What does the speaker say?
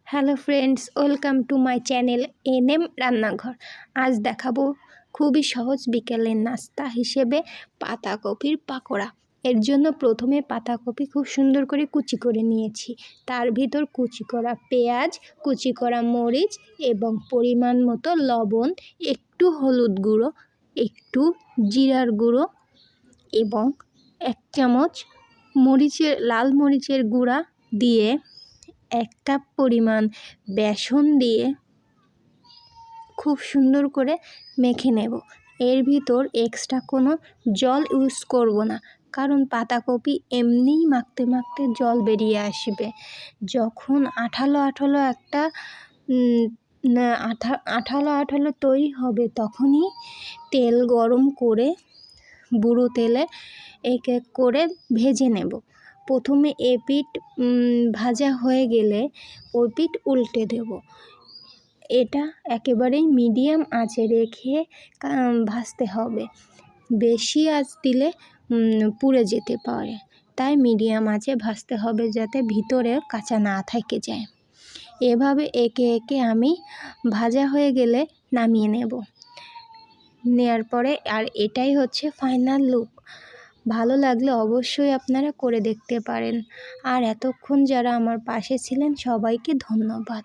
Hello friends, welcome to my channel NM রান্নাঘর। আজ দেখাবো খুবই সহজ বিকেলের নাস্তা হিসেবে পাতাকপির পাকোড়া। এর জন্য প্রথমে পাতাকপি খুব সুন্দর করে কুচি করে নিয়েছি। তার ভিতর কুচি করা পেঁয়াজ, কুচি করা মরিচ এবং পরিমাণ মতো লবণ, একটু হলুদ গুঁড়ো, একটু জিরার গুঁড়ো এবং 1 চামচ লাল মরিচের গুঁড়া দিয়ে 1 কাপ পরিমাণ বেসন দিয়ে খুব সুন্দর করে মেখে নেব। এর ভিতর এক্সট্রা কোনো জল ইউজ করব না, কারণ পাতাকপি এমনিই মাখতে মাখতে জল বেরিয়ে আসবে। যখন আঠালো আঠালো তৈরি হবে তখনই তেল গরম করে বুড়ো তেলে এক এক করে ভেজে নেব। প্রথমে এপিঠ ভাজা হয়ে গেলে ওই পিঠ উল্টে দেব। এটা একেবারেই মিডিয়াম আঁচে রেখে ভাজতে হবে। বেশি আঁচ দিলে পুড়ে যেতে পারে, তাই মিডিয়াম আঁচে ভাজতে হবে যাতে ভিতরে কাঁচা না থেকে যায়। এভাবে একে একে আমি ভাজা হয়ে গেলে নামিয়ে নেওয়ার পরে আর এটাই হচ্ছে ফাইনাল লুক। ভালো লাগলে অবশ্যই আপনারা করে দেখতে পারেন। আর এতক্ষণ যারা আমার পাশে ছিলেন সবাইকে ধন্যবাদ।